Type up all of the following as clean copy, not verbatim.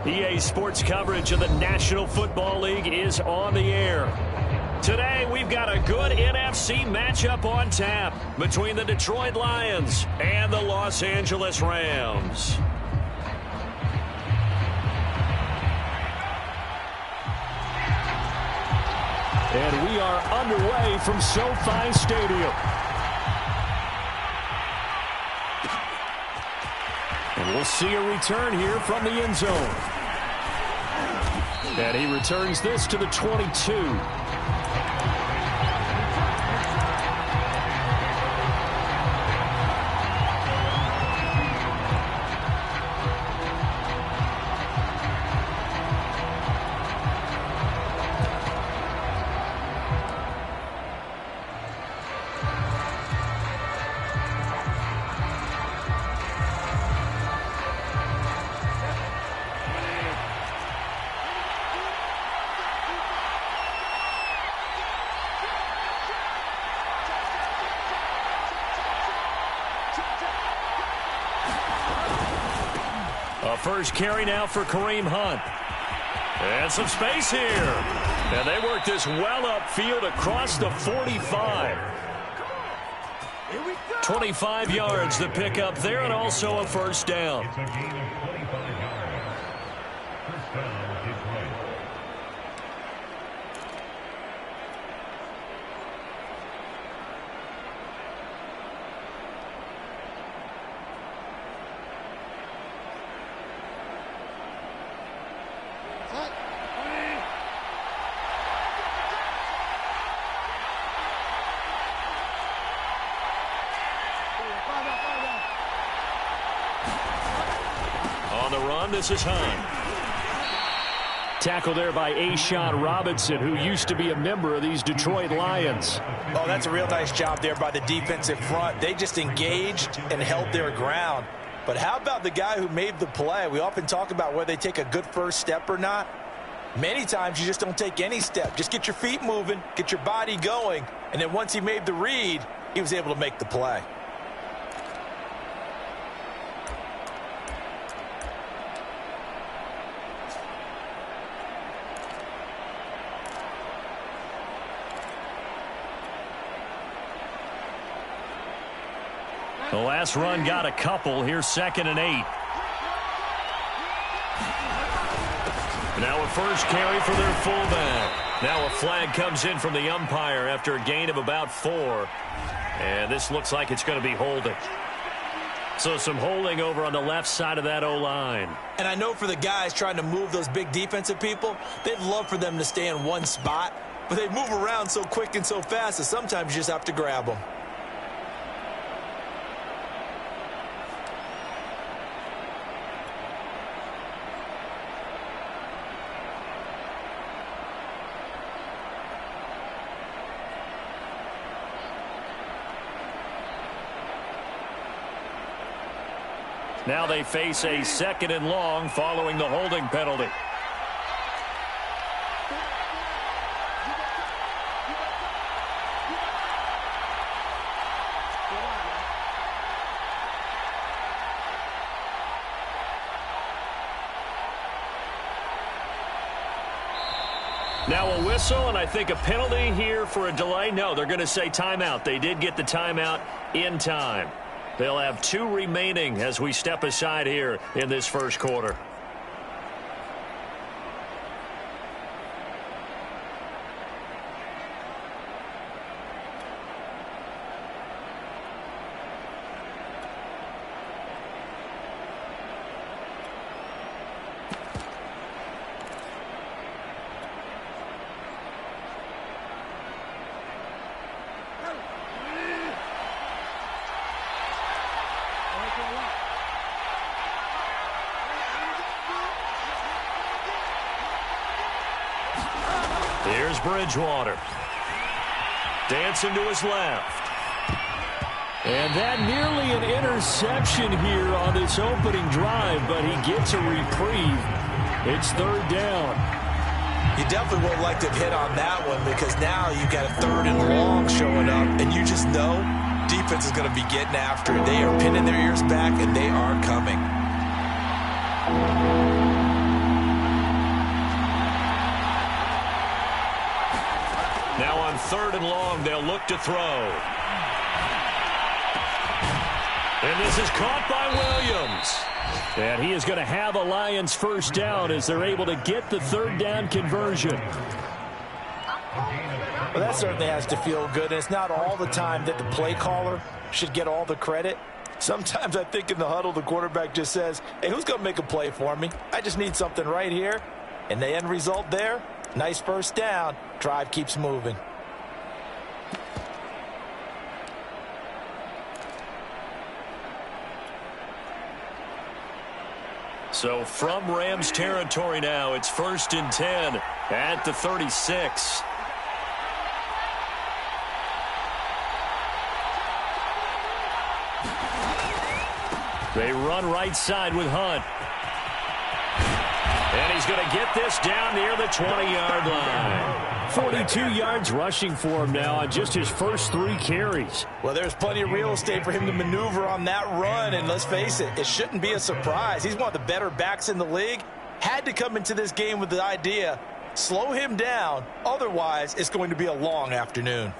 EA Sports coverage of the National Football League is on the air. Today, we've got a good NFC matchup on tap between the Detroit Lions and the Los Angeles Rams. And we are underway from SoFi Stadium. And we'll see a return here from the end zone. And he returns this to the 22. First carry now for Kareem Hunt. And some space here. And they work this well upfield across the 45. 25 yards the pickup there, and also a first down. It's a gain of 25 yards. First down, Detroit. On the run, this is Hunt. Tackle there by A'Shawn Robinson, who used to be a member of these Detroit Lions. Oh, that's a real nice job there by the defensive front. They just engaged and held their ground. But how about the guy who made the play? We often talk about whether they take a good first step or not. Many times you just don't take any step. Just get your feet moving, get your body going, and then once he made the read, he was able to make the play. The last run got a couple. Here's 2nd and 8. Now a first carry for their fullback. Now a flag comes in from the umpire after a gain of about 4. And this looks like it's going to be holding. So some holding over on the left side of that O-line. And I know for the guys trying to move those big defensive people, they'd love for them to stay in one spot. But they move around so quick and so fast that sometimes you just have to grab them. Now they face a 2nd and long following the holding penalty. Now a whistle, and I think a penalty here for a delay. No, they're going to say timeout. They did get the timeout in time. They'll have 2 remaining as we step aside here in this first quarter. Here's Bridgewater. Dancing to his left. And that nearly an interception here on this opening drive, but he gets a reprieve. It's 3rd down. You definitely won't like to hit on that one because now you've got a 3rd and long showing up, and you just know defense is going to be getting after it. They are pinning their ears back, and they are coming. 3rd and long. They'll look to throw. And this is caught by Williams. And he is going to have a Lions first down as they're able to get the 3rd down conversion. Well, that certainly has to feel good. And it's not all the time that the play caller should get all the credit. Sometimes I think in the huddle, the quarterback just says, hey, who's going to make a play for me? I just need something right here. And the end result there, nice first down. Drive keeps moving. So from Rams territory now, it's 1st and 10 at the 36. They run right side with Hunt. And he's going to get this down near the 20-yard line. 42 yards rushing for him now on just his first 3 carries. Well, there's plenty of real estate for him to maneuver on that run, and let's face it, it shouldn't be a surprise. He's one of the better backs in the league. Had to come into this game with the idea, slow him down, otherwise it's going to be a long afternoon.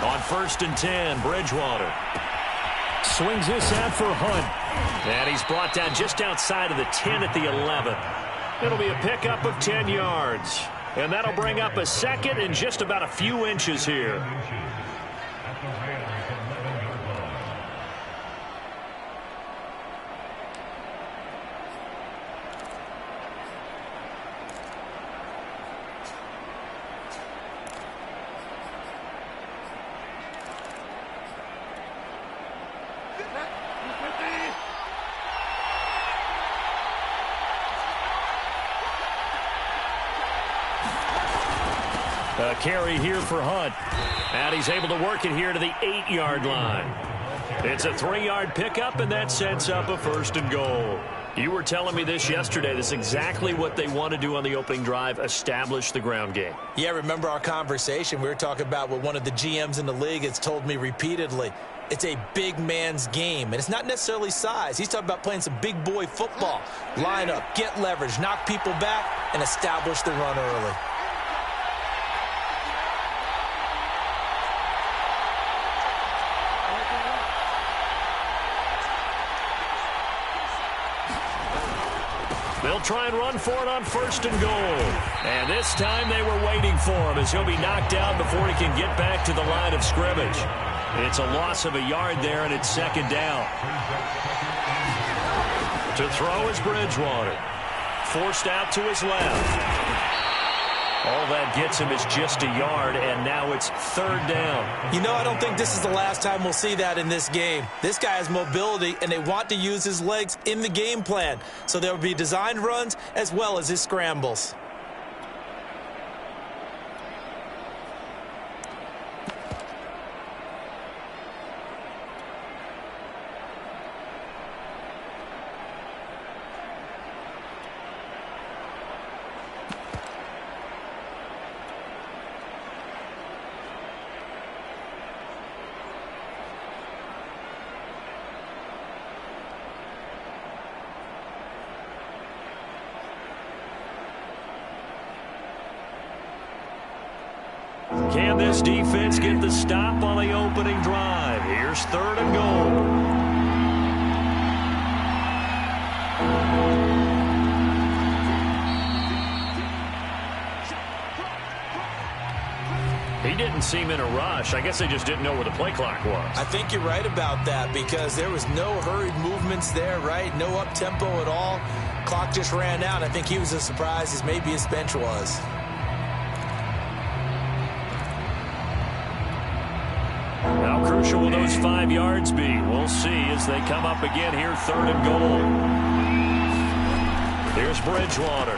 On 1st and 10, Bridgewater. Swings this out for Hunt. And he's brought down just outside of the 10 at the 11. It'll be a pickup of 10 yards. And that'll bring up a 2nd and just about a few inches here. A carry here for Hunt. And he's able to work it here to the 8-yard line. It's a 3-yard pickup, and that sets up a 1st and goal. You were telling me this yesterday. This is exactly what they want to do on the opening drive, establish the ground game. Yeah, remember our conversation? We were talking about what one of the GMs in the league has told me repeatedly. It's a big man's game, and it's not necessarily size. He's talking about playing some big boy football. Line up, get leverage, knock people back, and establish the run early. They'll try and run for it on 1st and goal. And this time they were waiting for him as he'll be knocked out before he can get back to the line of scrimmage. It's a loss of a yard there, and it's 2nd down. To throw is Bridgewater. Forced out to his left. All that gets him is just a yard, and now it's 3rd down. You know, I don't think this is the last time we'll see that in this game. This guy has mobility, and they want to use his legs in the game plan. So there will be designed runs as well as his scrambles. Can this defense get the stop on the opening drive? Here's 3rd and goal. He didn't seem in a rush. I guess they just didn't know where the play clock was. I think you're right about that because there was no hurried movements there, right? No up-tempo at all. Clock just ran out. I think he was as surprised as maybe his bench was. How crucial will those 5 yards be? We'll see as they come up again here, 3rd and goal. Here's Bridgewater.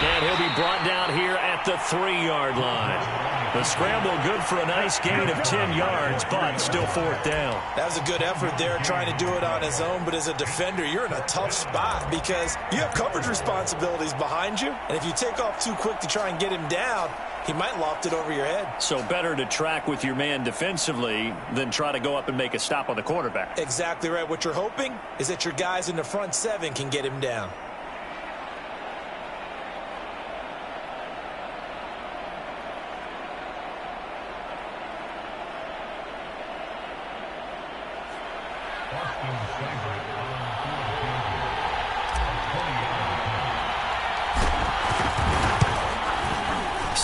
And he'll be brought down here at at the 3-yard line. The scramble good for a nice gain of 10 yards, but still 4th down. That was a good effort there, trying to do it on his own. But as a defender, you're in a tough spot because you have coverage responsibilities behind you. And if you take off too quick to try and get him down, he might loft it over your head. So better to track with your man defensively than try to go up and make a stop on the quarterback. Exactly right. What you're hoping is that your guys in the front 7 can get him down.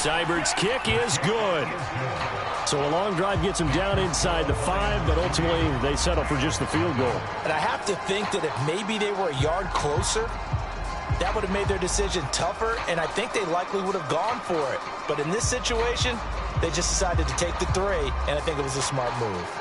Seibert's kick is good. So a long drive gets him down inside the 5, but ultimately they settle for just the field goal. And I have to think that if maybe they were a yard closer, that would have made their decision tougher, and I think they likely would have gone for it. But in this situation, they just decided to take the 3, and I think it was a smart move.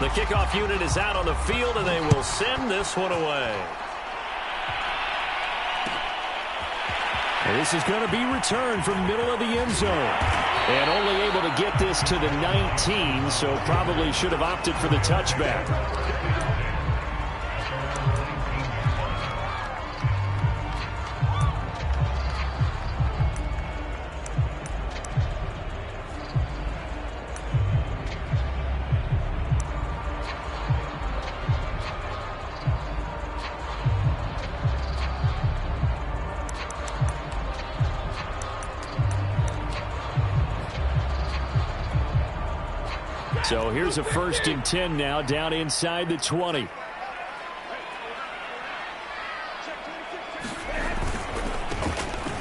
The kickoff unit is out on the field, and they will send this one away. And this is going to be returned from the middle of the end zone. And only able to get this to the 19, so probably should have opted for the touchback. So here's a 1st and 10 now, down inside the 20.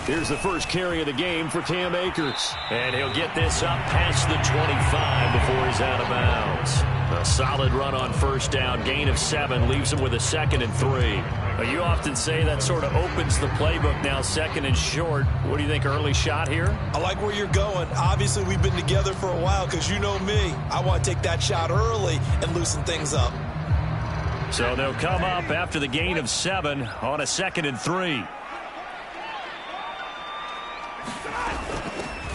Here's the first carry of the game for Cam Akers. And he'll get this up past the 25 before he's out of bounds. A solid run on 1st down, gain of 7, leaves him with a 2nd and 3. You often say that sort of opens the playbook now, 2nd and short. What do you think, early shot here? I like where you're going. Obviously, we've been together for a while because you know me. I want to take that shot early and loosen things up. So they'll come up after the gain of 7 on a 2nd and 3.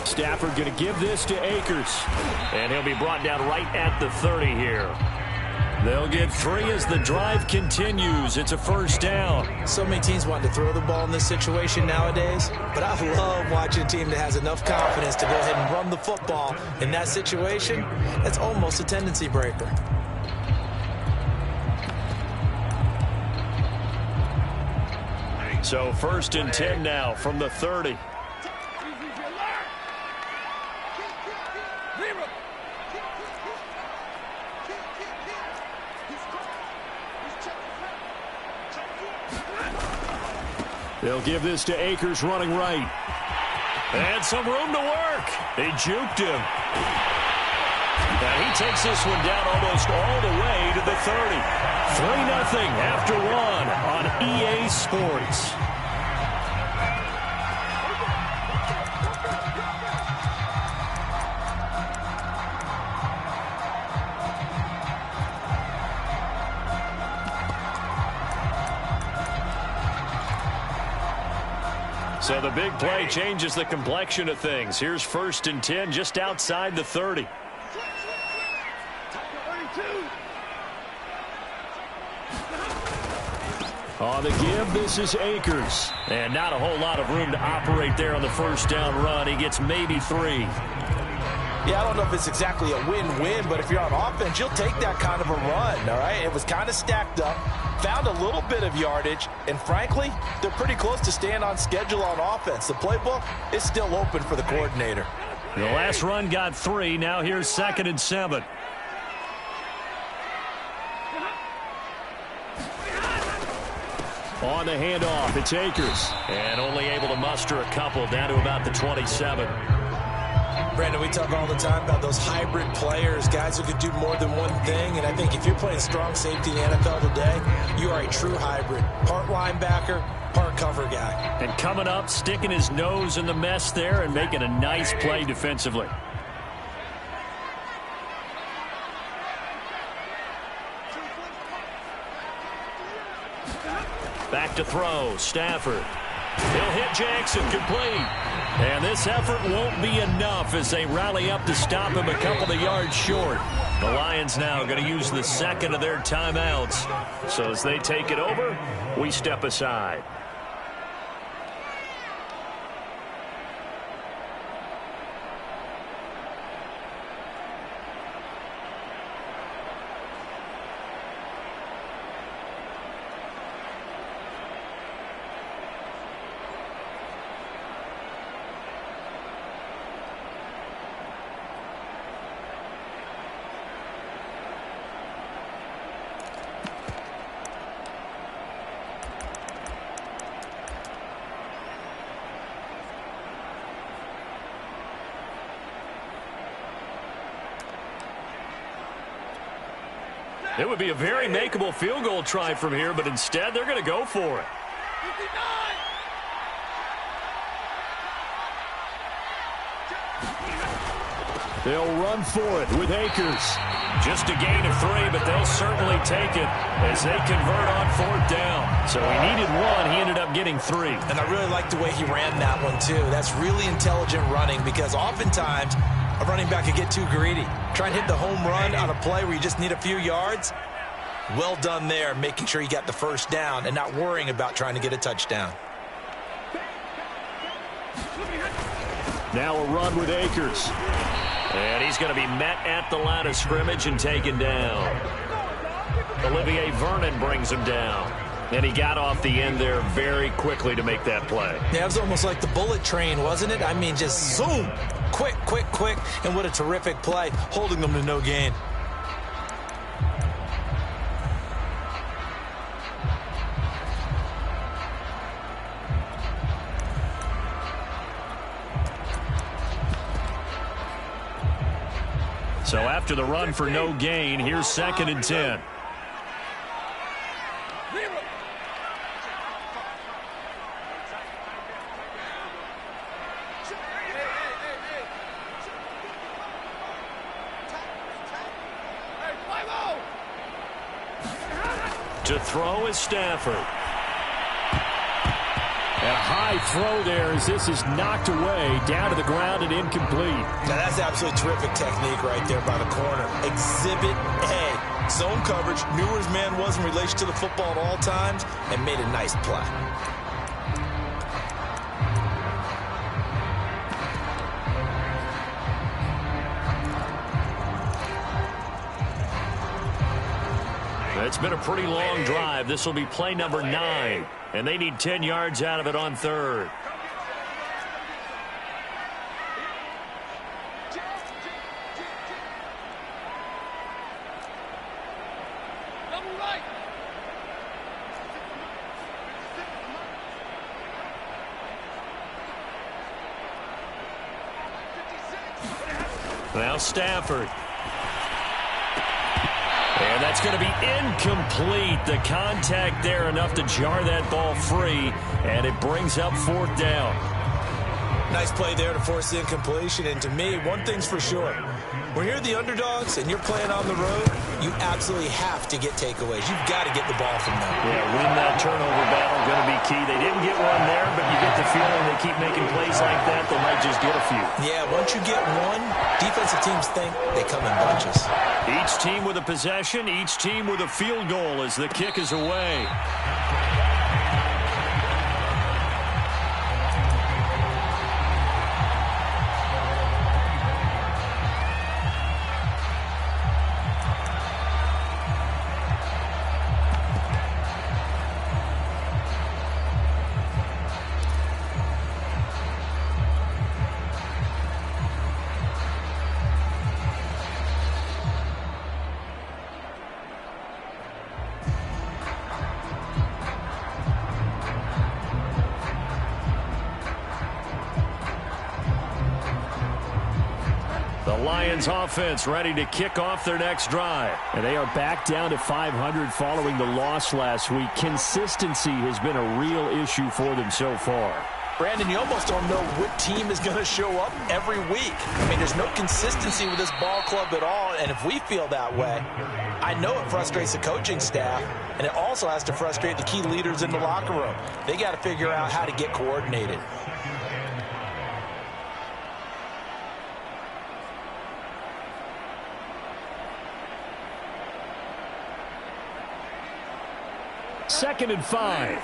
Stafford going to give this to Akers. And he'll be brought down right at the 30 here. They'll get 3 as the drive continues. It's a 1st down. So many teams want to throw the ball in this situation nowadays, but I love watching a team that has enough confidence to go ahead and run the football. In that situation, that's almost a tendency breaker. So 1st and 10 now from the 30. They'll give this to Akers running right. And some room to work. They juked him. Now he takes this one down almost all the way to the 30. 3-0 after 1 on EA Sports. So the big play changes the complexion of things. Here's 1st and 10 just outside the 30. On the give, this is Akers. And not a whole lot of room to operate there on the 1st down run. He gets maybe 3. Yeah, I don't know if it's exactly a win-win, but if you're on offense, you'll take that kind of a run, all right? It was kind of stacked up, found a little bit of yardage, and frankly, they're pretty close to staying on schedule on offense. The playbook is still open for the coordinator. The last run got 3. Now here's 2nd and 7. On the handoff, it's Akers. And only able to muster a couple down to about the 27. Brandon, we talk all the time about those hybrid players, guys who could do more than one thing. And I think if you're playing strong safety in the NFL today, you are a true hybrid. Part linebacker, part cover guy. And coming up, sticking his nose in the mess there and making a nice play defensively. Back to throw. Stafford. He'll hit Jackson, complete. And this effort won't be enough as they rally up to stop him a couple of yards short. The Lions now going to use the second of their timeouts. So as they take it over, we step aside. It would be a very makeable field goal try from here, but instead they're going to go for it. 59. They'll run for it with Akers. Just a gain of 3, but they'll certainly take it as they convert on 4th down. So he needed 1. He ended up getting 3. And I really like the way he ran that one, too. That's really intelligent running because oftentimes a running back can get too greedy. Try and hit the home run on a play where you just need a few yards. Well done there, making sure you got the 1st down and not worrying about trying to get a touchdown. Now a run with Akers. And he's going to be met at the line of scrimmage and taken down. Olivier Vernon brings him down. And he got off the end there very quickly to make that play. Yeah, it was almost like the bullet train, wasn't it? I mean, just zoom. Quick, quick, quick. And what a terrific play, holding them to no gain. So after the run for no gain, here's 2nd and 10. To throw is Stafford. And a high throw there as this is knocked away, down to the ground and incomplete. Now that's absolutely terrific technique right there by the corner. Exhibit A. Zone coverage, knew where his man was in relation to the football at all times, and made a nice play. It's been a pretty long drive. This will be play number 9. And they need 10 yards out of it on 3rd. Now Stafford. And that's going to be incomplete. The contact there enough to jar that ball free, and it brings up 4th down. Nice play there to force the incompletion. And to me, one thing's for sure. When you're the underdogs and you're playing on the road, you absolutely have to get takeaways. You've got to get the ball from them. Yeah, win that turnover battle, going to be key. They didn't get one there, but you get the feeling they keep making plays like that, they might just get a few. Yeah, once you get one, defensive teams think they come in bunches. Each team with a possession, each team with a field goal as the kick is away. Lions offense ready to kick off their next drive. And they are back down to 500 following the loss last week. Consistency has been a real issue for them so far. Brandon, you almost don't know what team is going to show up every week. I mean, there's no consistency with this ball club at all, and if we feel that way, I know it frustrates the coaching staff, and it also has to frustrate the key leaders in the locker room. They got to figure out how to get coordinated. Second and 5.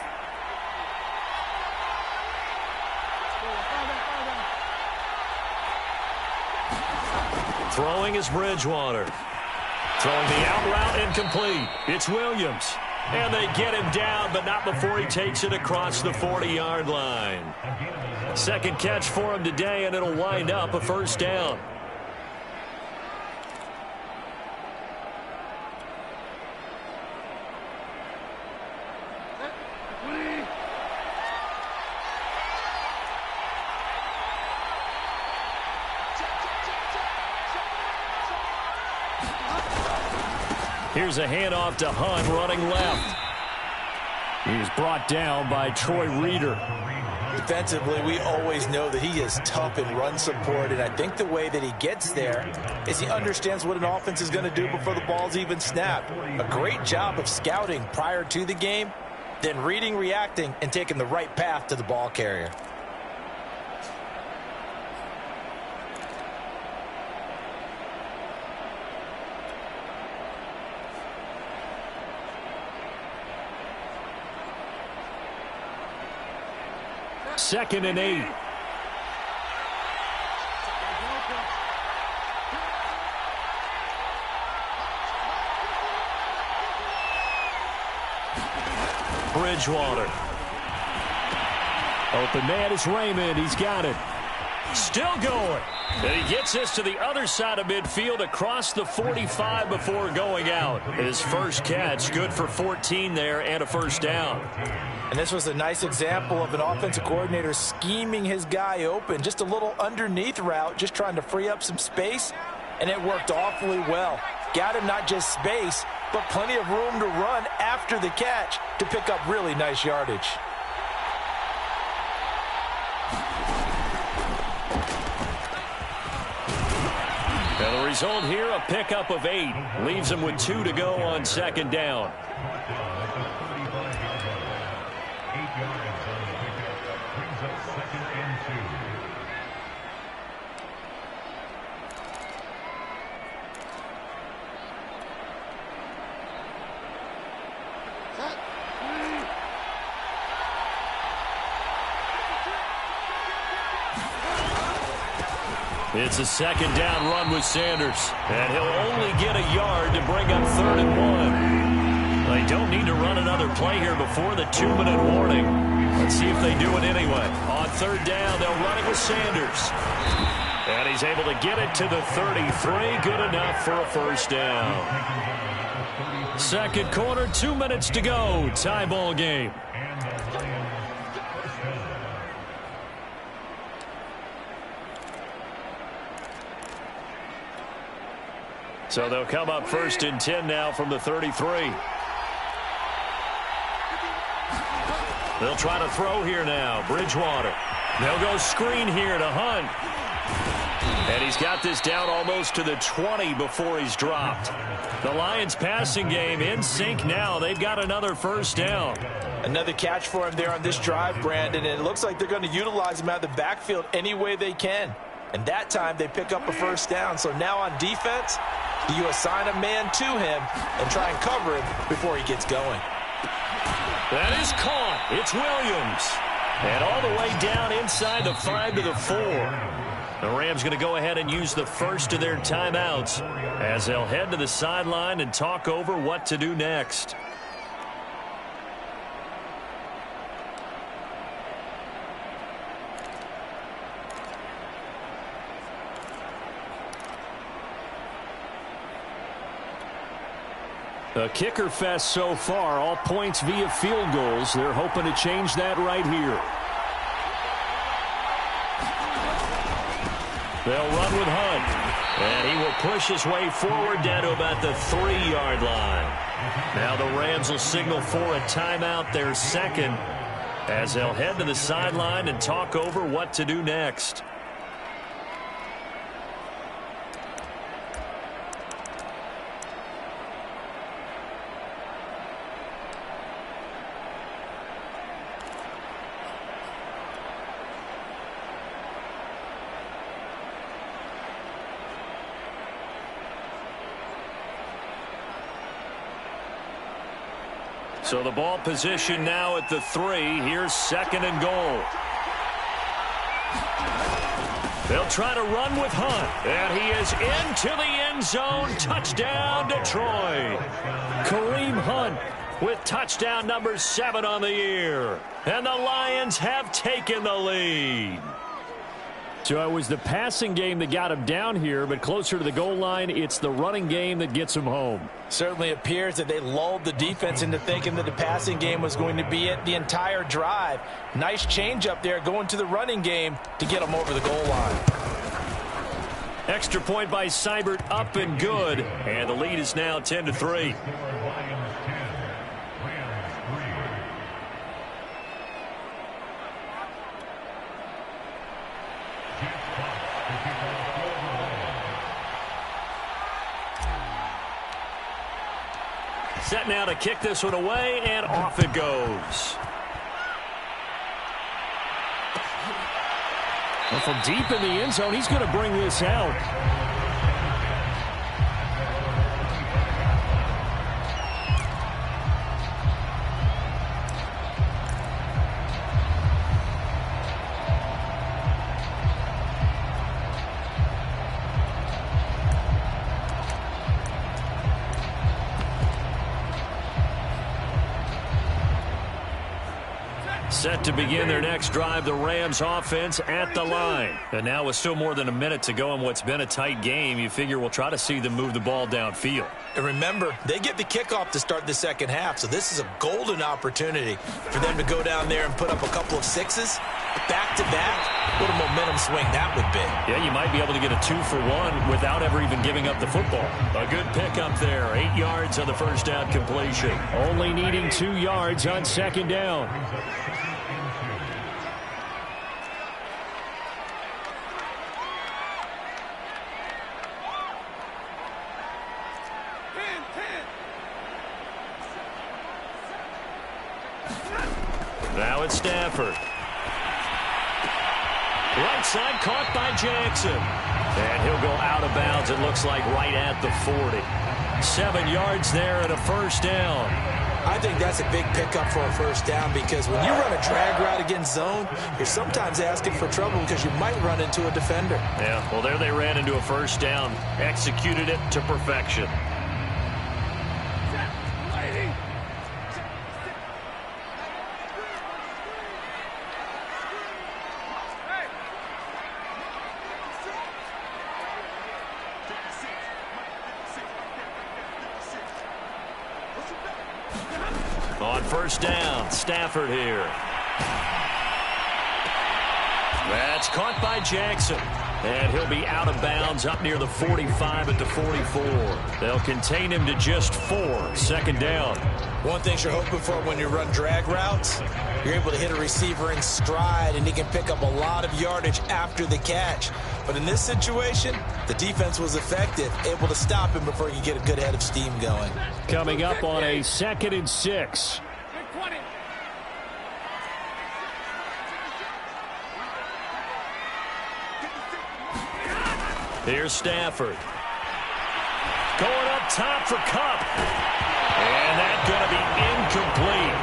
Throwing is Bridgewater. Throwing the out route incomplete. It's Williams. And they get him down, but not before he takes it across the 40-yard line. Second catch for him today, and it'll wind up a first down. Here's a handoff to Hunt running left. He was brought down by Troy Reeder. Defensively, we always know that he is tough in run support, and I think the way that he gets there is he understands what an offense is going to do before the ball's even snapped. A great job of scouting prior to the game, then reading, reacting, and taking the right path to the ball carrier. Second and 8. Bridgewater. Open man is Raymond. He's got it. Still going. And he gets this to the other side of midfield across the 45 before going out. His first catch, good for 14 there and a first down. And this was a nice example of an offensive coordinator scheming his guy open. Just a little underneath route, just trying to free up some space, and it worked awfully well. Got him not just space, but plenty of room to run after the catch to pick up really nice yardage. Now the result here, a pickup of 8. Leaves him with 2 to go on second down. It's a second down run with Sanders. And he'll only get a yard to bring up 3rd and 1. They don't need to run another play here before the 2-minute warning. Let's see if they do it anyway. On 3rd down, they'll run it with Sanders. And he's able to get it to the 33. Good enough for a first down. Second quarter, 2 minutes to go. Tie ball game. So they'll come up 1st and 10 now from the 33. They'll try to throw here now. Bridgewater. They'll go screen here to Hunt. And he's got this down almost to the 20 before he's dropped. The Lions passing game in sync now. They've got another first down. Another catch for him there on this drive, Brandon. And it looks like they're going to utilize him out of the backfield any way they can. And that time they pick up a first down. So now on defense, you assign a man to him and try and cover him before he gets going. That is caught. It's Williams. And all the way down inside the 5 to the 4. The Rams going to go ahead and use the first of their timeouts as they'll head to the sideline and talk over what to do next. A kicker fest so far, all points via field goals. They're hoping to change that right here. They'll run with Hunt. And he will push his way forward down to about the 3-yard line. Now the Rams will signal for a timeout, their second. as they'll head to the sideline and talk over what to do next. So the ball position now at the 3. Here's 2nd and goal. They'll try to run with Hunt. And he is into the end zone. Touchdown, Detroit. Kareem Hunt with touchdown number 7 on the year. And the Lions have taken the lead. So it was the passing game that got him down here, but closer to the goal line, it's the running game that gets him home. Certainly appears that they lulled the defense into thinking that the passing game was going to be it the entire drive. Nice change up there going to the running game to get them over the goal line. Extra point by Seibert, up and good. And the lead is now 10-3. Set now to kick this one away, and off it goes. Well, from deep in the end zone, he's going to bring this out. Set to begin their next drive, the Rams offense at the line. And now with still more than a minute to go in what's been a tight game, you figure we'll try to see them move the ball downfield. And remember, they get the kickoff to start the second half, so this is a golden opportunity for them to go down there and put up a couple of 6s back-to-back. What a momentum swing that would be. Yeah, you might be able to get a 2-for-1 without ever even giving up the football. A good pickup there, 8 yards on the first down completion. Only needing 2 yards on second down. Now it's Stafford. Right side caught by Jackson. And he'll go out of bounds, it looks like, right at the 40. 7 yards there and a first down. I think that's a big pickup for a first down because when you run a drag route against zone, you're sometimes asking for trouble because you might run into a defender. Yeah, well, there they ran into a first down. Executed it to perfection. On first down, Stafford here. That's caught by Jackson. And he'll be out of bounds up near the 45 at the 44. They'll contain him to just 4. Second down. One thing you're hoping for when you run drag routes, you're able to hit a receiver in stride, and he can pick up a lot of yardage after the catch. But in this situation, the defense was effective, able to stop him before he could get a good head of steam going. Coming up on a 2nd and 6. Here's Stafford. Going up top for Kupp. And that's going to be incomplete.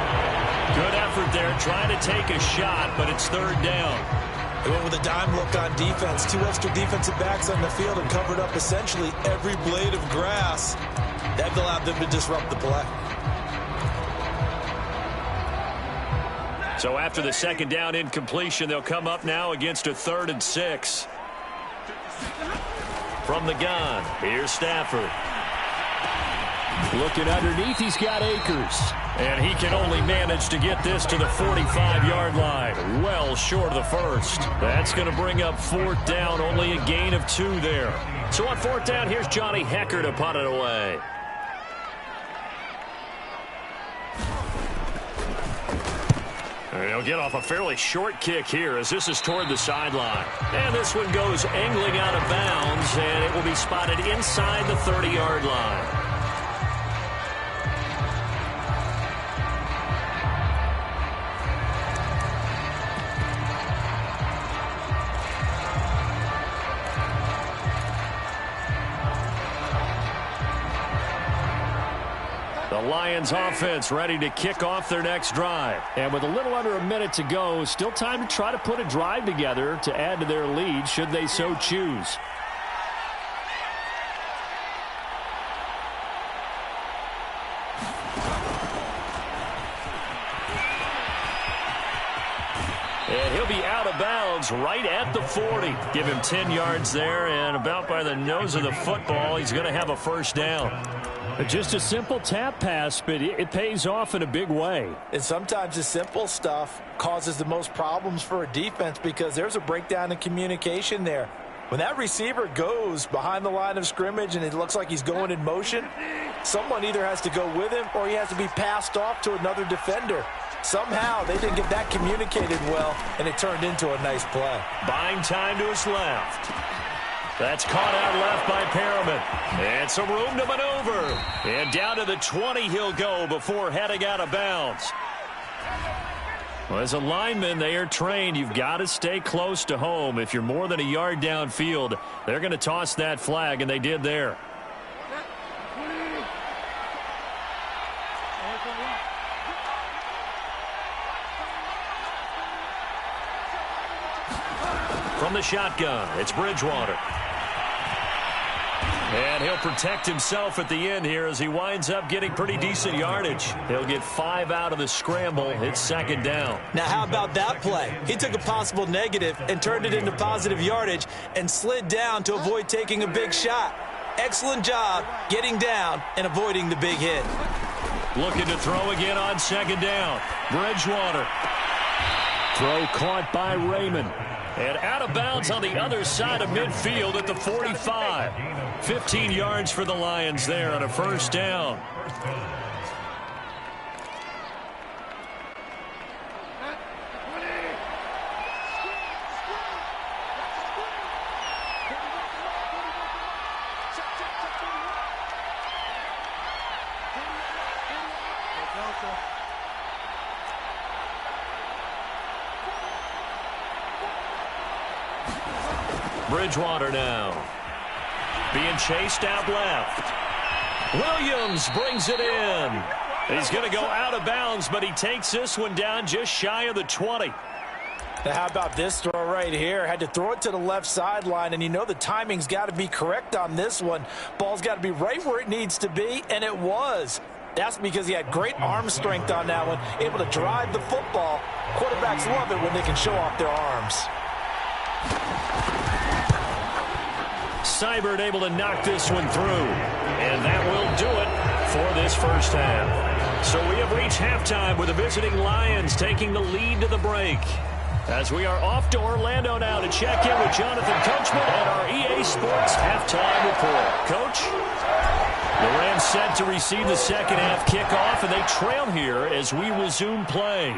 Good effort there trying to take a shot, but it's third down. They went with a dime look on defense. 2 extra defensive backs on the field and covered up essentially every blade of grass. That allowed them to disrupt the play. So after the second down incompletion, they'll come up now against a 3rd and 6. From the gun, here's Stafford. Looking underneath, he's got Akers. And he can only manage to get this to the 45-yard line. Well short of the first. That's going to bring up 4th down, only a gain of 2 there. So on 4th down, here's Johnny Hekker to punt it away. He'll get off a fairly short kick here as this is toward the sideline. And this one goes angling out of bounds, and it will be spotted inside the 30-yard line. The Lions offense ready to kick off their next drive. And with a little under a minute to go, still time to try to put a drive together to add to their lead should they so choose. And he'll be out of bounds right at the 40. Give him 10 yards there, and about by the nose of the football, he's going to have a first down. Just a simple tap pass, but it pays off in a big way. And sometimes the simple stuff causes the most problems for a defense because there's a breakdown in communication there. When that receiver goes behind the line of scrimmage and it looks like he's going in motion, someone either has to go with him or he has to be passed off to another defender. Somehow they didn't get that communicated well, and it turned into a nice play. Buying time to his left. That's caught out left by Perriman. And some room to maneuver. And down to the 20 he'll go before heading out of bounds. Well, as a lineman, they are trained. You've got to stay close to home. If you're more than a yard downfield, they're going to toss that flag, and they did there. From the shotgun, it's Bridgewater. And he'll protect himself at the end here as he winds up getting pretty decent yardage. He'll get 5 out of the scramble. It's second down. Now, how about that play? He took a possible negative and turned it into positive yardage and slid down to avoid taking a big shot. Excellent job getting down and avoiding the big hit. Looking to throw again on second down. Bridgewater. Throw caught by Raymond. And out of bounds on the other side of midfield at the 45. 15 yards for the Lions there on a first down. Bridgewater now. Being chased out left. Williams brings it in. He's going to go out of bounds, but he takes this one down just shy of the 20. Now, how about this throw right here? Had to throw it to the left sideline, and you know the timing's got to be correct on this one. Ball's got to be right where it needs to be, and it was. That's because he had great arm strength on that one, able to drive the football. Quarterbacks love it when they can show off their arms. Seibert able to knock this one through. And that will do it for this first half. So we have reached halftime with the visiting Lions taking the lead to the break. As we are off to Orlando now to check in with Jonathan Coachman at our EA Sports halftime report. Coach? The Rams set to receive the second half kickoff, and they trail here as we resume play.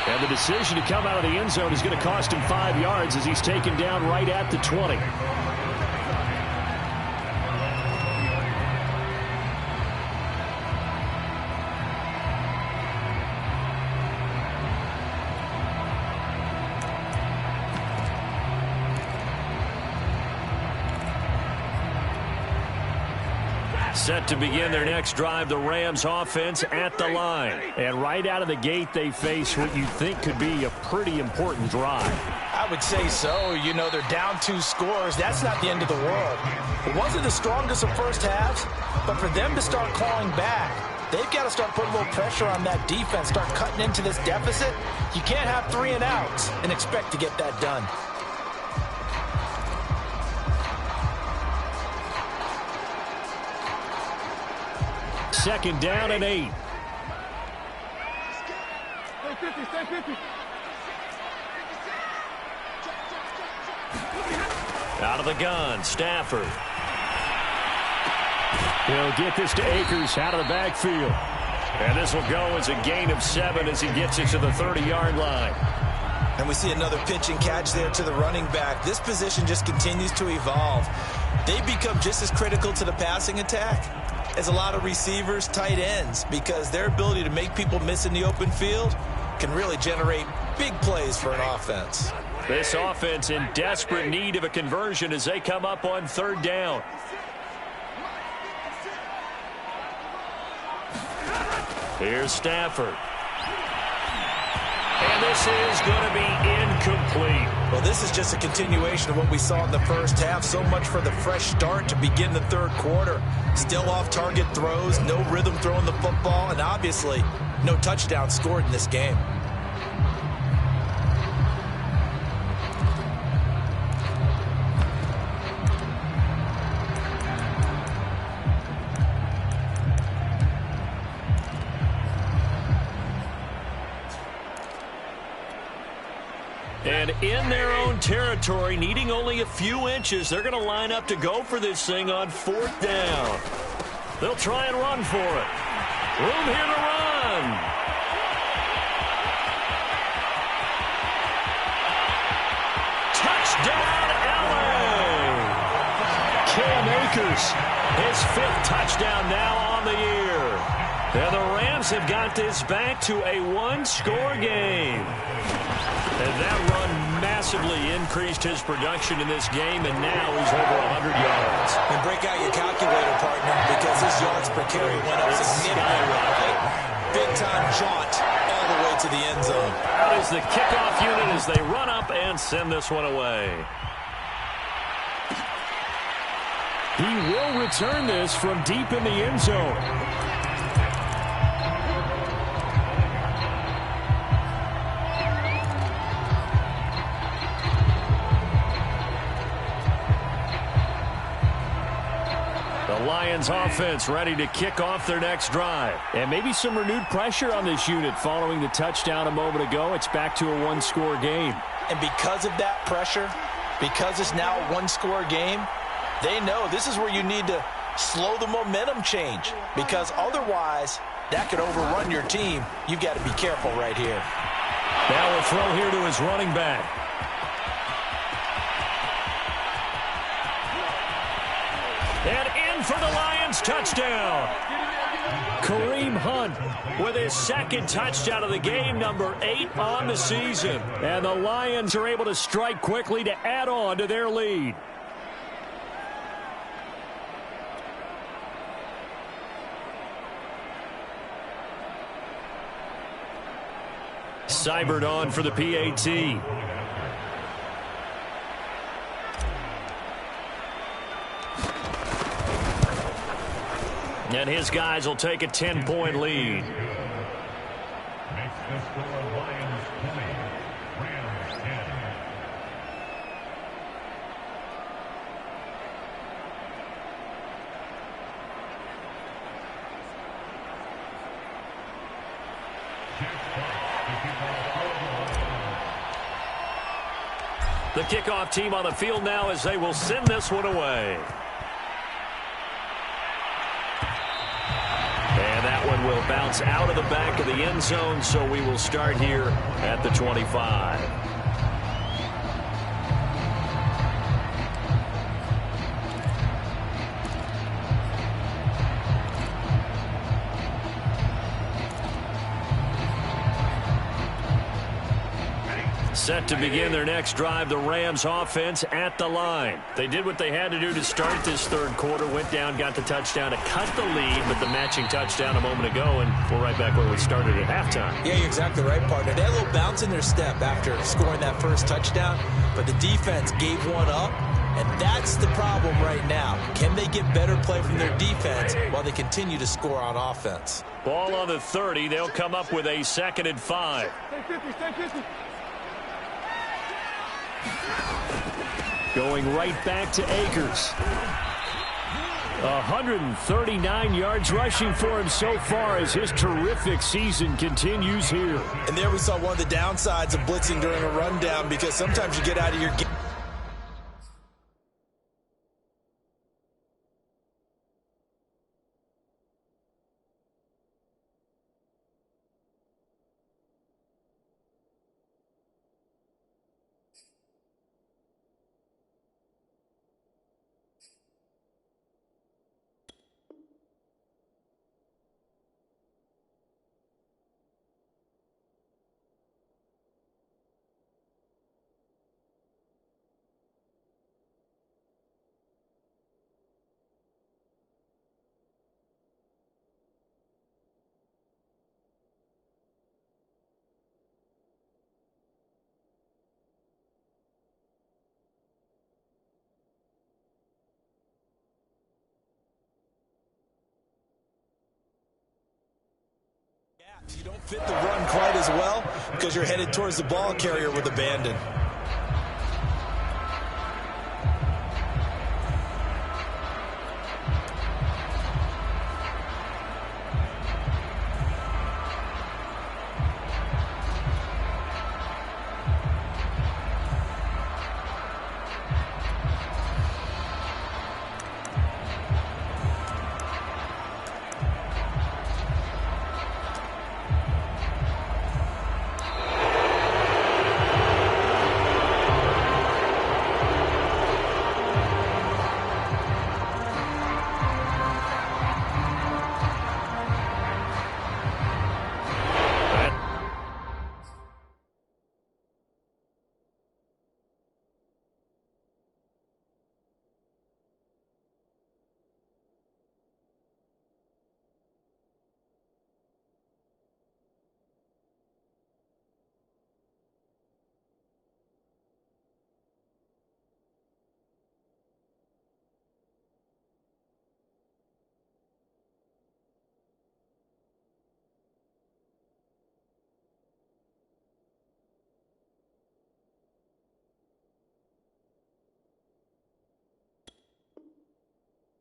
And the decision to come out of the end zone is going to cost him 5 yards as he's taken down right at the 20. Set to begin their next drive, the Rams offense at the line. And right out of the gate, they face what you think could be a pretty important drive. I would say so. You know, they're down 2 scores. That's not the end of the world. It wasn't the strongest of first halves, but for them to start clawing back, they've got to start putting a little pressure on that defense, start cutting into this deficit. You can't have 3 and outs and expect to get that done. Second down and 8. Stay 50. Out of the gun, Stafford. He'll get this to Akers out of the backfield. And this will go as a gain of 7 as he gets it to the 30-yard line. And we see another pitch and catch there to the running back. This position just continues to evolve. They become just as critical to the passing attack as a lot of receivers, tight ends, because their ability to make people miss in the open field can really generate big plays for an offense. This offense in desperate need of a conversion as they come up on 3rd down. Here's Stafford. And this is going to be incomplete. Well, this is just a continuation of what we saw in the first half. So much for the fresh start to begin the 3rd quarter. Still off-target throws, no rhythm throwing the football, and obviously no touchdown scored in this game. And in their own territory, needing only a few inches, they're going to line up to go for this thing on 4th down. They'll try and run for it. Room here to run. Touchdown, LA! Cam Akers, his 5th touchdown now on the year. And the Rams have got this back to a 1-score game. And that run massively increased his production in this game, and now he's over 100 yards. And break out your calculator, partner, because his yards per carry went up significantly. Big-time jaunt all the way to the end zone. That is the kickoff unit as they run up and send this one away. He will return this from deep in the end zone. Lions offense ready to kick off their next drive. And maybe some renewed pressure on this unit following the touchdown a moment ago. It's back to a 1-score game. And because of that pressure, because it's now a 1-score game, they know this is where you need to slow the momentum change, because otherwise that could overrun your team. You've got to be careful right here. Now a throw here to his running back. And in for the Lions touchdown. Kareem Hunt with his 2nd touchdown of the game, number 8 on the season. And the Lions are able to strike quickly to add on to their lead. Seibert on for the PAT. And his guys will take a 10-point lead. Makes the score Lions 20, Rams 10. The kickoff team on the field now as they will send this one away. And that one will bounce out of the back of the end zone, so we will start here at the 25. Set to begin their next drive, the Rams offense at the line. They did what they had to do to start this 3rd quarter, went down, got the touchdown to cut the lead, but the matching touchdown a moment ago, and we're right back where we started at halftime. Yeah, you're exactly right, partner. They had a little bounce in their step after scoring that first touchdown, but the defense gave one up, and that's the problem right now. Can they get better play from their defense while they continue to score on offense? Ball on the 30. They'll come up with a 2nd and 5. Stay 50, stay 50. Going right back to Akers. 139 yards rushing for him so far as his terrific season continues here. And there we saw one of the downsides of blitzing during a rundown, because sometimes you get out of your game. You don't fit the run quite as well because you're headed towards the ball carrier with abandon.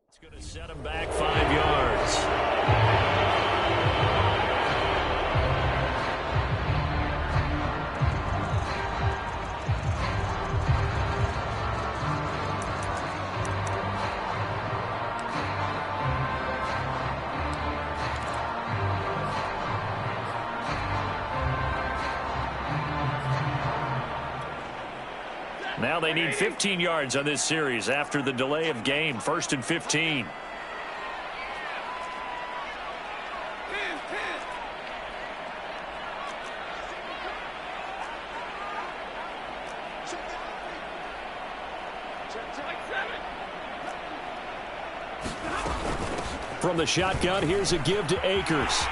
It's going to set him back 5 yards. Now they need 15 yards on this series after the delay of game. 1st and 15. From the shotgun, here's a give to Akers.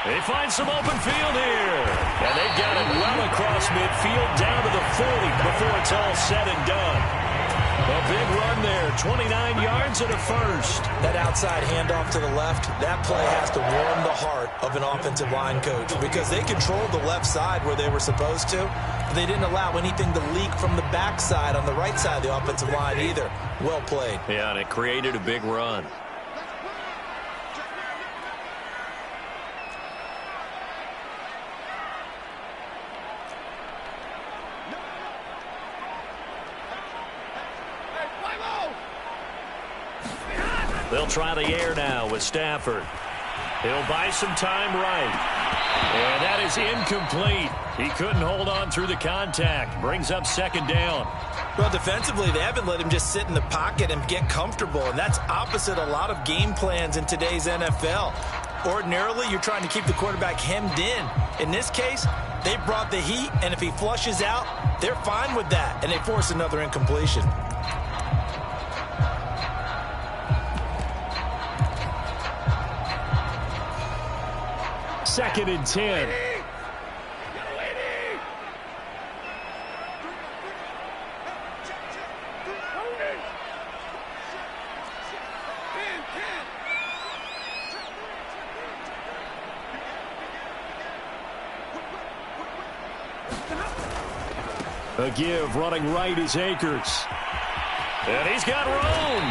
They find some open field here. And they've got it well across midfield down to the 40 before it's all said and done. A big run there, 29 yards and a first. That outside handoff to the left, that play has to warm the heart of an offensive line coach because they controlled the left side where they were supposed to. They didn't allow anything to leak from the backside on the right side of the offensive line either. Well played. Yeah, and it created a big run. They'll try the air now with Stafford. He'll buy some time right. And that is incomplete. He couldn't hold on through the contact. Brings up 2nd down. Well, defensively, they haven't let him just sit in the pocket and get comfortable, and that's opposite a lot of game plans in today's NFL. Ordinarily, you're trying to keep the quarterback hemmed in. In this case, they brought the heat, and if he flushes out, they're fine with that, and they force another incompletion. Second and 10. A give, running right is Akers. And he's got room.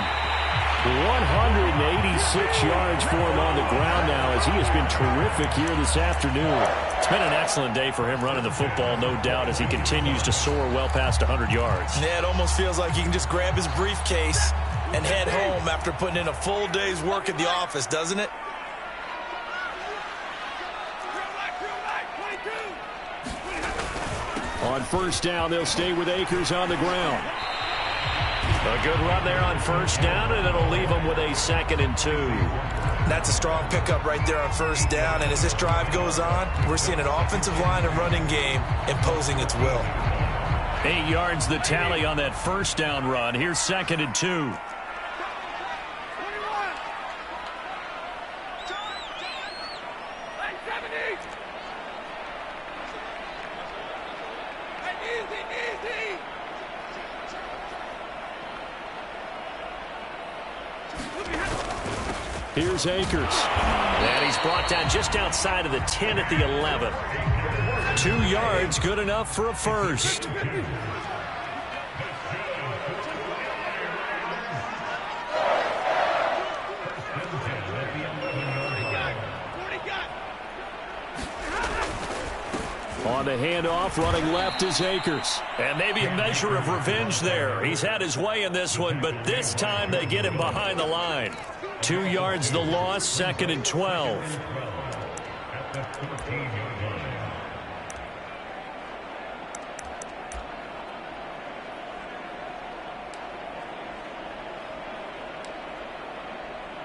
186 yards for him on the ground now as he has been terrific here this afternoon. It's been an excellent day for him running the football, no doubt, as he continues to soar well past 100 yards. Yeah, it almost feels like he can just grab his briefcase and head home after putting in a full day's work at the office, doesn't it? On 1st down, they'll stay with Akers on the ground. A good run there on 1st down, and it'll leave them with a 2nd and 2. That's a strong pickup right there on 1st down, and as this drive goes on, we're seeing an offensive line and running game imposing its will. 8 yards the tally on that 1st down run. Here's 2nd and 2. Here's Akers. And he's brought down just outside of the 10 at the 11. 2 yards, good enough for a first. On the handoff, running left is Akers. And maybe a measure of revenge there. He's had his way in this one, but this time they get him behind the line. 2 yards the loss, 2nd and 12.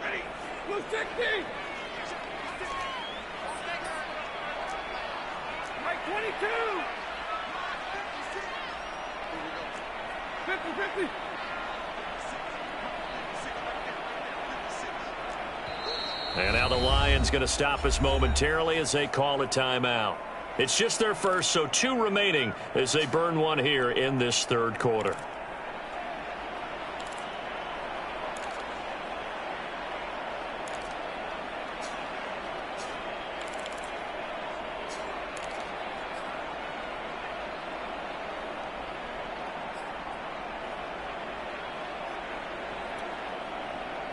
Ready. Blue 60. Right 22. 50-50. And now the Lions going to stop us momentarily as they call a timeout. It's just their first, so 2 remaining as they burn one here in this 3rd quarter.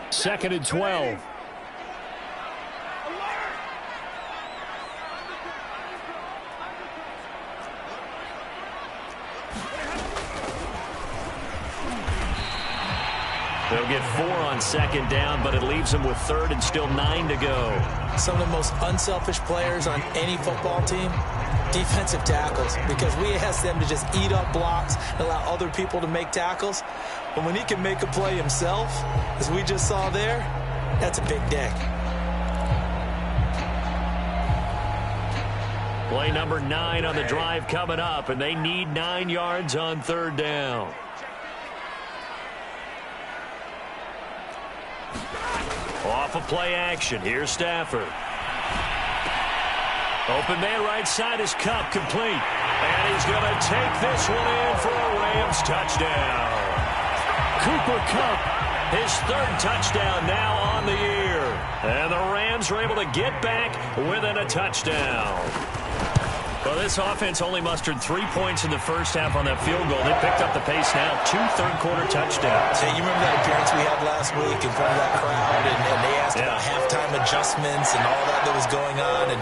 Second and 12. They'll get 4 on 2nd down, but it leaves them with 3rd and still 9 to go. Some of the most unselfish players on any football team, defensive tackles, because we ask them to just eat up blocks and allow other people to make tackles. But when he can make a play himself, as we just saw there, that's a big day. Play number 9 on the drive coming up, and they need 9 yards on 3rd down. Off of play action. Here's Stafford. Open man right side is Cup, complete. And he's going to take this one in for a Rams touchdown. Cooper Kupp, his 3rd touchdown now on the year. And the Rams are able to get back within a touchdown. Well, this offense only mustered 3 points in the first half on that field goal. They picked up the pace now. 2 third-quarter touchdowns. Hey, you remember that appearance we had last week in front of that crowd, and they asked about halftime adjustments and all that was going on. And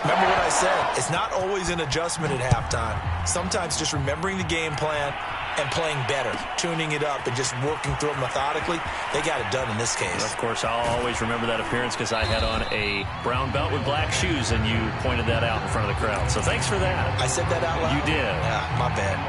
remember what I said, it's not always an adjustment at halftime. Sometimes just remembering the game plan and playing better, tuning it up and just working through it methodically. They got it done in this case. Of course, I'll always remember that appearance because I had on a brown belt with black shoes, and you pointed that out in front of the crowd. So thanks for that. I said that out loud? You did. Yeah, my bad.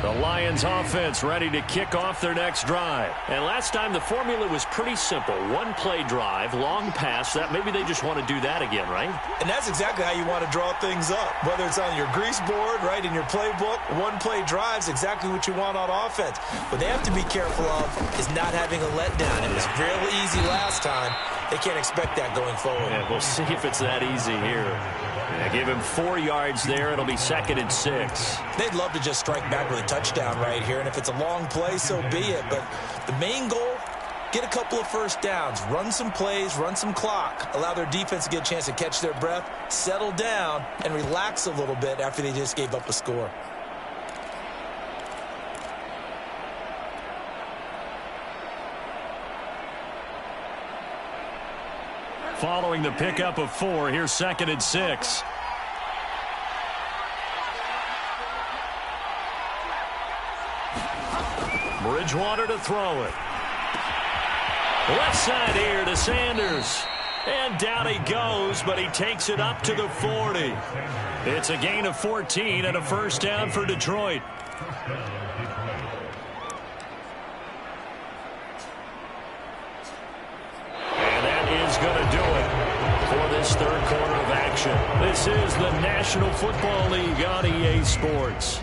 The Lions offense ready to kick off their next drive. And last time the formula was pretty simple. 1-play drive, long pass. That maybe they just want to do that again, right? And that's exactly how you want to draw things up. Whether it's on your grease board, right, in your playbook, 1-play drive's exactly what you want on offense. What they have to be careful of is not having a letdown. It was real easy last time. They can't expect that going forward. Yeah, we'll see if it's that easy here. Yeah, give him 4 yards there. It'll be 2nd and 6. They'd love to just strike back with a touchdown right here, and if it's a long play, so be it. But the main goal, get a couple of first downs, run some plays, run some clock, allow their defense to get a chance to catch their breath, settle down, and relax a little bit after they just gave up a score. Following the pickup of 4, here's 2nd and 6. Bridgewater to throw it. Left side here to Sanders. And down he goes, but he takes it up to the 40. It's a gain of 14 and a first down for Detroit. Going to do it for this third quarter of action. This is the National Football League on EA Sports.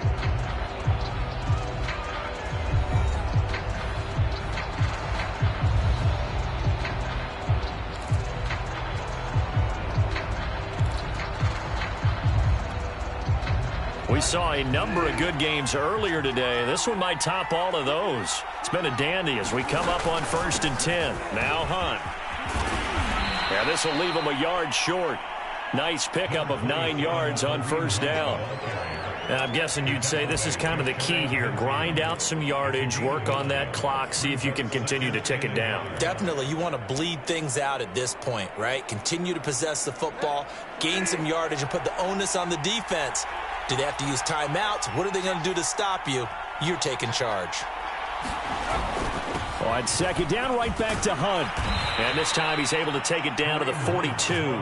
We saw a number of good games earlier today. This one might top all of those. It's been a dandy as we come up on 1st and 10. Now Hunt. Yeah, this will leave him a yard short. Nice pickup of 9 yards on 1st down. And I'm guessing you'd say this is kind of the key here. Grind out some yardage, work on that clock, see if you can continue to tick it down. Definitely. You want to bleed things out at this point, right? Continue to possess the football, gain some yardage, and put the onus on the defense. Do they have to use timeouts? What are they going to do to stop you? You're taking charge. On 2nd down, right back to Hunt. And this time he's able to take it down to the 42.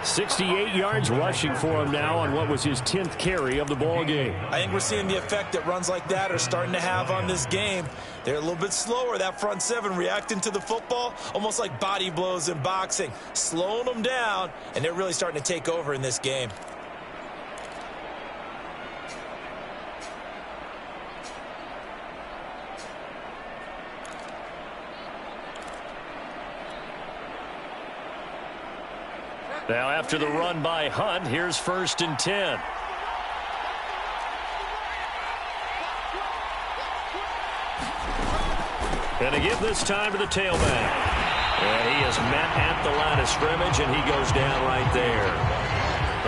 68 yards rushing for him now on what was his 10th carry of the ball game. I think we're seeing the effect that runs like that are starting to have on this game. They're a little bit slower, that front seven, reacting to the football, almost like body blows in boxing, slowing them down, and they're really starting to take over in this game. Now after the run by Hunt, here's 1st and 10. And a give this time to the tailback. And he is met at the line of scrimmage, and he goes down right there.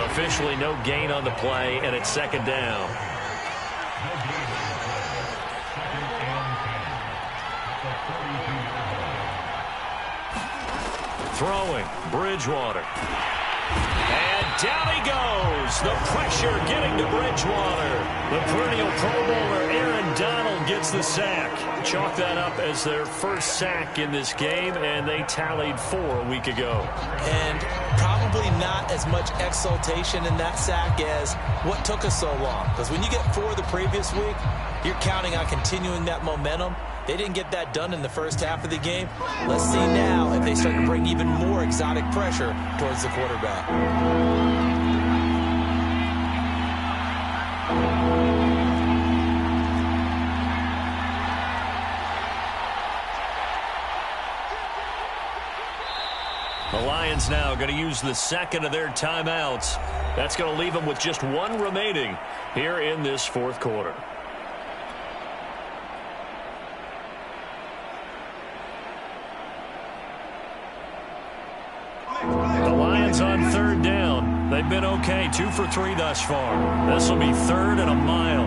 Officially no gain on the play, and it's 2nd down. Throwing, Bridgewater. And down he goes. The pressure getting to Bridgewater. The perennial Pro Bowler Aaron Donald gets the sack. Chalk that up as their first sack in this game, and they tallied 4 a week ago. And probably not as much exultation in that sack as what took us so long. Because when you get 4 the previous week, you're counting on continuing that momentum. They didn't get that done in the first half of the game. Let's see now if they start to bring even more exotic pressure towards the quarterback. The Lions now going to use the 2nd of their timeouts. That's going to leave them with just 1 remaining here in this 4th quarter. The Lions on 3rd down. They've been okay, 2 for 3 thus far. This will be 3rd and a mile.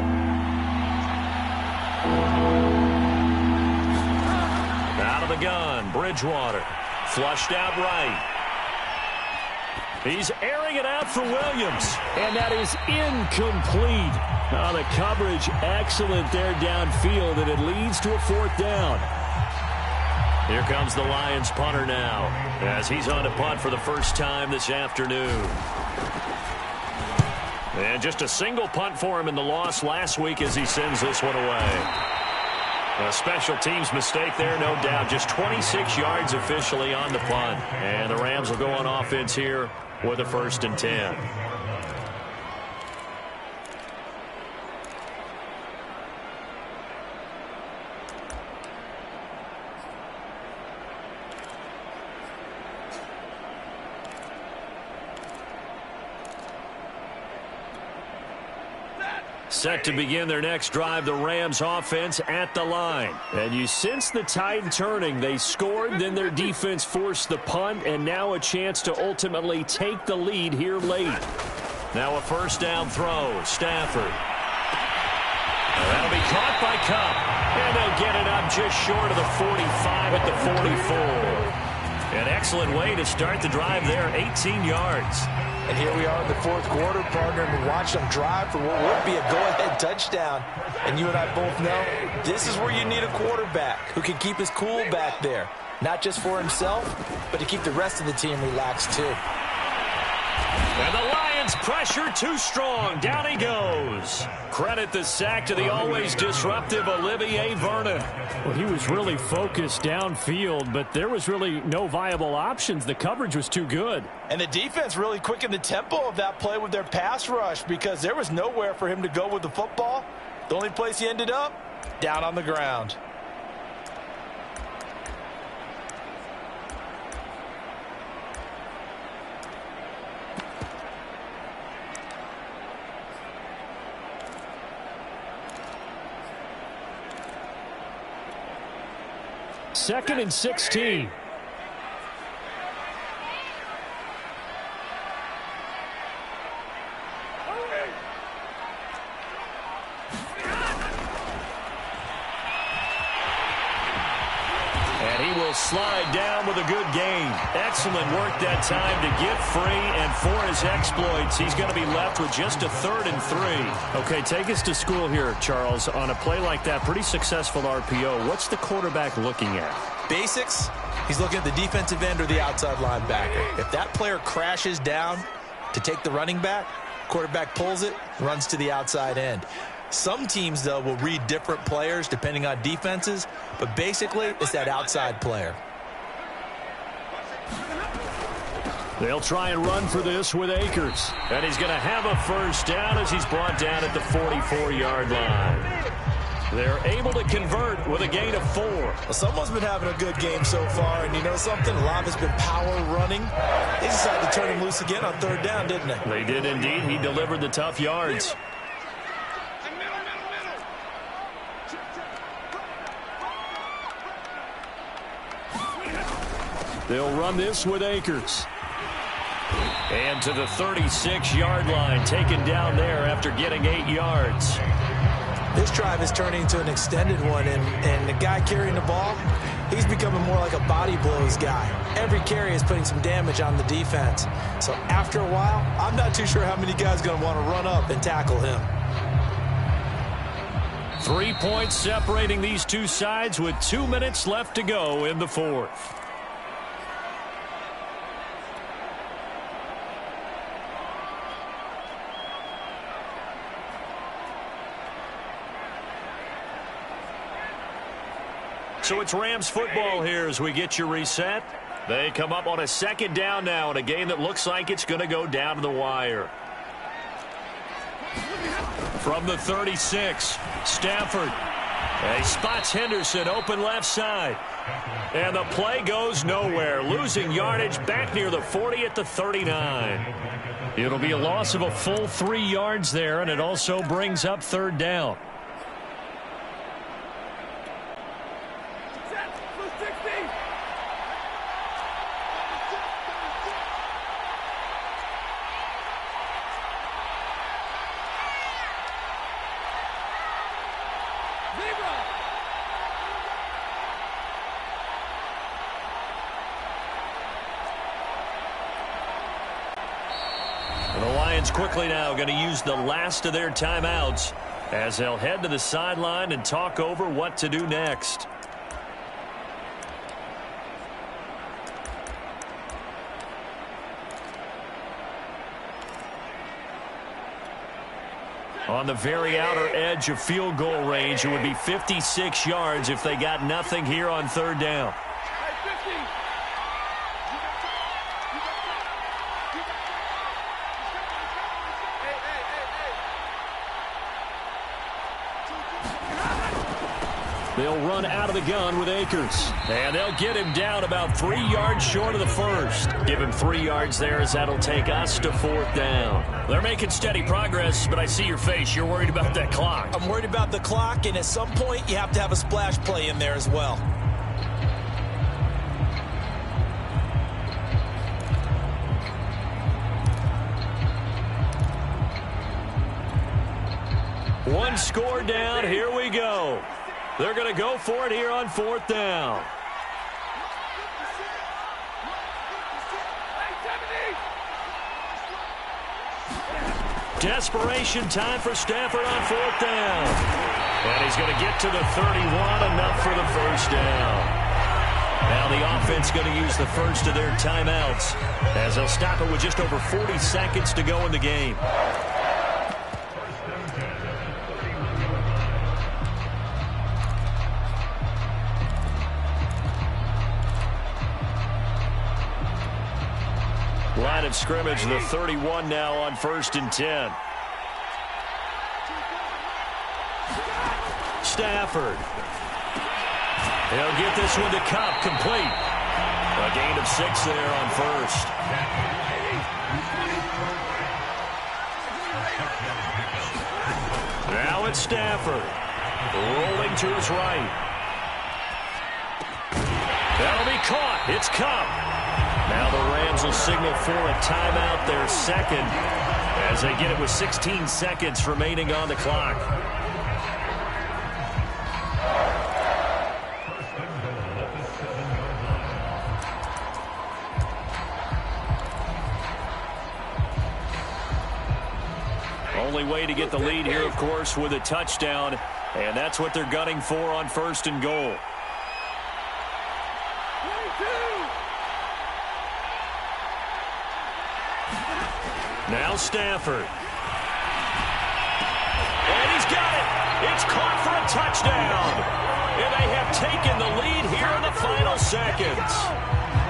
Out of the gun, Bridgewater. Flushed out right. He's airing it out for Williams. And that is incomplete. Oh, the coverage excellent there downfield, and it leads to a 4th down. Here comes the Lions punter now as he's on to punt for the first time this afternoon. And just a single punt for him in the loss last week as he sends this one away. A special teams mistake there, no doubt. Just 26 yards officially on the punt. And the Rams will go on offense here with a 1st and 10. Set to begin their next drive, the Rams offense at the line. And you sense the tide turning. They scored, then their defense forced the punt, and now a chance to ultimately take the lead here late. Now a 1st down throw, Stafford. That'll be caught by Kupp. And they'll get it up just short of the 45 at the 44. An excellent way to start the drive there, 18 yards. And here we are in the 4th quarter, partner, and we watch them drive for what would be a go-ahead touchdown. And you and I both know this is where you need a quarterback who can keep his cool back there. Not just for himself, but to keep the rest of the team relaxed too. And the Lions pressure too strong. Down he goes. Credit the sack to the always disruptive Olivier Vernon. Well, he was really focused downfield, but there was really no viable options. The coverage was too good. And the defense really quickened the tempo of that play with their pass rush because there was nowhere for him to go with the football. The only place he ended up, down on the ground. 2nd and 16. Slide down with a good gain. Excellent work that time to get free, and for his exploits, he's going to be left with just a 3rd and 3. Okay, take us to school here, Charles. On a play like that, pretty successful RPO. What's the quarterback looking at? Basics. He's looking at the defensive end or the outside linebacker. If that player crashes down to take the running back, quarterback pulls it, runs to the outside end. Some teams, though, will read different players depending on defenses, but basically it's that outside player. They'll try and run for this with Akers. And he's going to have a 1st down as he's brought down at the 44-yard line. They're able to convert with a gain of 4. Well, someone's been having a good game so far, and you know something? A lot of it's been power running. They decided to turn him loose again on 3rd down, didn't they? They did indeed. He delivered the tough yards. They'll run this with Akers. And to the 36-yard line, taken down there after getting 8 yards. This drive is turning into an extended one, and the guy carrying the ball, he's becoming more like a body blows guy. Every carry is putting some damage on the defense. So after a while, I'm not too sure how many guys are going to want to run up and tackle him. 3 points separating these two sides with 2 minutes left to go in the 4th. So it's Rams football here as we get you reset. They come up on a 2nd down now in a game that looks like it's going to go down to the wire. From the 36, Stafford. He spots Henderson open left side. And the play goes nowhere. Losing yardage back near the 40 at the 39. It'll be a loss of a full 3 yards there, and it also brings up 3rd down. Quickly now going to use the last of their timeouts as they'll head to the sideline and talk over what to do next. On the very outer edge of field goal range, it would be 56 yards if they got nothing here on 3rd down. They'll run out of the gun with Akers. And they'll get him down about 3 yards short of the 1st. Give him 3 yards there as that'll take us to 4th down. They're making steady progress, but I see your face. You're worried about that clock. I'm worried about the clock, and at some point you have to have a splash play in there as well. One score down. Here we go. They're going to go for it here on 4th down. Desperation time for Stafford on 4th down. And he's going to get to the 31, enough for the 1st down. Now the offense going to use the first of their timeouts as they'll stop it with just over 40 seconds to go in the game. Line of scrimmage, the 31 now on 1st and 10. Stafford. He'll get this one to Cup, complete. A gain of 6 there on 1st. Now it's Stafford. Rolling to his right. That'll be caught. It's Cup. Now the Rams will signal for a timeout, their second, as they get it with 16 seconds remaining on the clock. Only way to get the lead here, of course, with a touchdown, and that's what they're gunning for on 1st and goal. 22. Now Stafford. And he's got it. It's caught for a touchdown. And they have taken the lead here in the final seconds.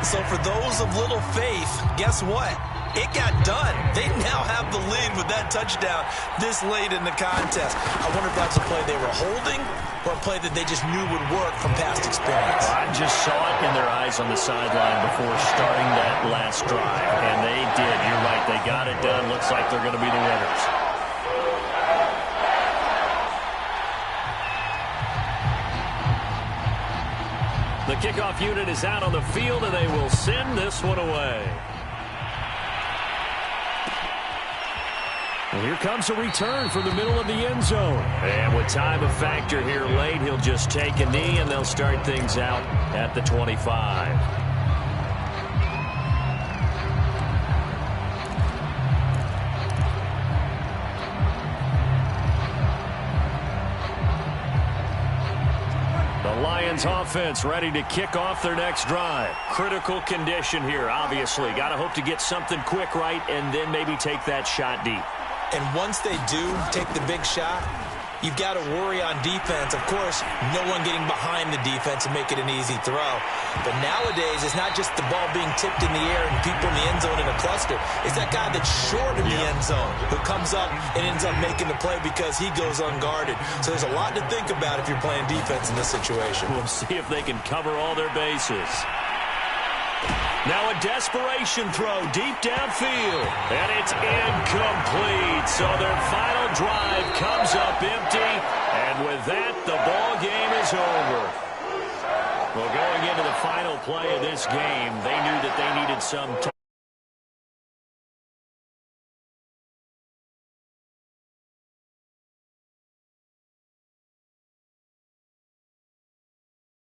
So for those of little faith, guess what? It got done. They now have the lead with that touchdown this late in the contest. I wonder if that's a play they were holding or a play that they just knew would work from past experience. I just saw it in their eyes on the sideline before starting that last drive, and they did. You're right. They got it done. Looks like they're going to be the winners. The kickoff unit is out on the field, and they will send this one away. And here comes a return from the middle of the end zone. And with time a factor here late, he'll just take a knee, and they'll start things out at the 25. The Lions offense ready to kick off their next drive. Critical condition here, obviously. Got to hope to get something quick right and then maybe take that shot deep. And once they do take the big shot, you've got to worry on defense. Of course, no one getting behind the defense and make it an easy throw. But nowadays, it's not just the ball being tipped in the air and people in the end zone in a cluster. It's that guy that's short in the end zone who comes up and ends up making the play because he goes unguarded. So there's a lot to think about if you're playing defense in this situation. We'll see if they can cover all their bases. Now a desperation throw deep downfield. And it's incomplete. So their final drive comes up empty. And with that, the ball game is over. Well, going into the final play of this game, they knew that they needed some